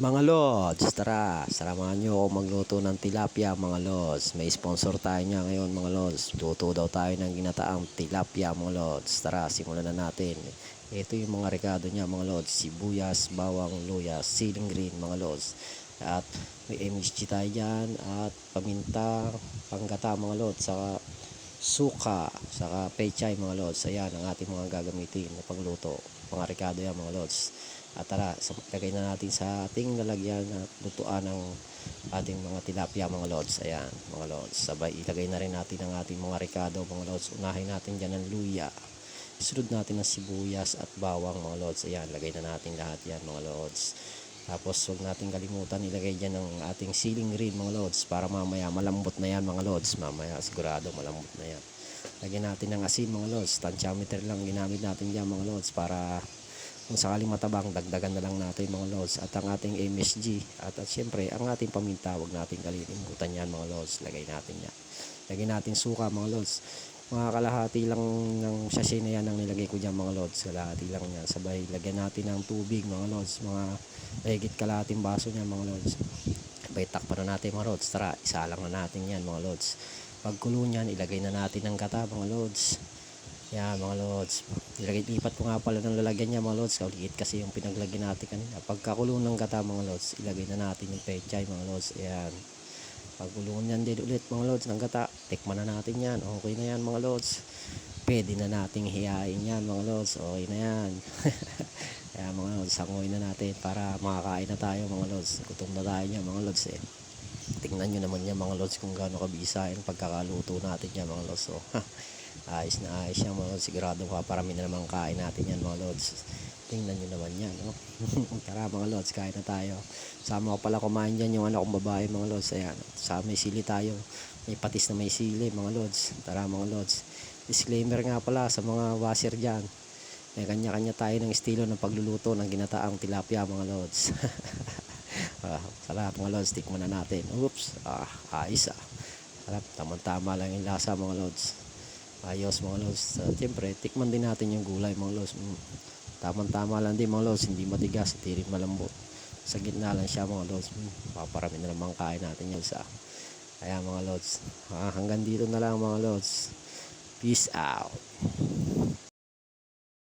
Mga lods, tara, samahan nyo ako magluto ng tilapia mga lods. May sponsor tayo niya ngayon mga lods. Luto daw tayo ng ginataang tilapia mga lods. Tara, simulan na natin. Ito yung mga rekado niya mga lods. Sibuyas, bawang, luya, siling green mga lods. At may MSG tayo dyan. At paminta, panggata mga lods. Saka suka, saka pechay mga lods. Ayan ang ating mga gagamitin na pagluto. Mga rekado yan mga lods. At tara, lagay na natin sa ating lalagyan at lutuan ng ating mga tilapia mga lods. Ayan mga lods. Sabay ilagay na rin natin ang ating mga rekado mga lods. Unahin natin dyan ng luya. Isunod natin ng sibuyas at bawang mga lods. Ayan, lagay na natin lahat yan mga lods. Tapos huwag natin kalimutan ilagay dyan ng ating siling green mga lods. Para mamaya malambot na yan mga lods. Mamaya sigurado malambot na yan. Lagyan natin ng asin mga lods. Tantiameter lang ginamit natin dyan mga lods. Para kung sakaling matabang, dagdagan na lang natin mga lods. At ang ating MSG at syempre ang ating paminta, huwag natin kalimutan yan mga lods. Lagay natin yan. Lagay natin suka mga lods. Mga kalahati lang ng sachet na yan ang nilagay ko dyan mga lods. Kalahati lang yan. Sabay lagyan natin ng tubig mga lods. Mga higit kalahating baso niyan mga lods. Sabay takpan na natin mga lods. Tara, isa lang na natin yan mga lods. Pagkulo niyan, ilagay na natin ng gata mga lods. Yan mga lods. Lipat ko nga pala ng lalagyan niya mga lods. Kauliit kasi yung pinaglagyan natin kanina. Pagkakulo ng gata mga lods, ilagay na natin yung pechay mga lods. Ayan. Pagkulungan yan din ulit mga lods ng gata. Tikman na natin yan. Okay na yan mga lods. Pwede na nating hiyain yan mga lods. Okay na yan. Ayan mga lods. Sangoy na natin para makakain na tayo mga lods. Gutom na tayo niya mga lods eh. Tingnan nyo naman yan mga lods kung gaano kabisa yung pagkakaluto natin yan mga lods. So, ayos na ayos yan mga lods. Sigurado paparami na naman kain natin yan mga lods. Tingnan nyo naman yan no? Tara mga lods, kain na tayo. Sama ko pala kumain dyan yung anak kong babae mga lods. Ayan, sa may sili tayo. May patis na may sili mga lods. Tara mga lods. Disclaimer nga pala sa mga washer dyan. May kanya-kanya tayo ng estilo ng pagluluto ng ginataang tilapia mga lods. Sa lahat mga lods, tikman na natin. Oops, ayos sarap, tama-tama lang yung lasa mga lods. Ayos mga lods. Siyempre, tikman din natin yung gulay mga lods. Tama-tama lang din mga lods. Hindi matigas, hindi rin malambot. Sa gitna lang siya mga lods. Paparami na naman kain natin yung sa. Kaya mga lods, hanggang dito na lang mga lods. Peace out.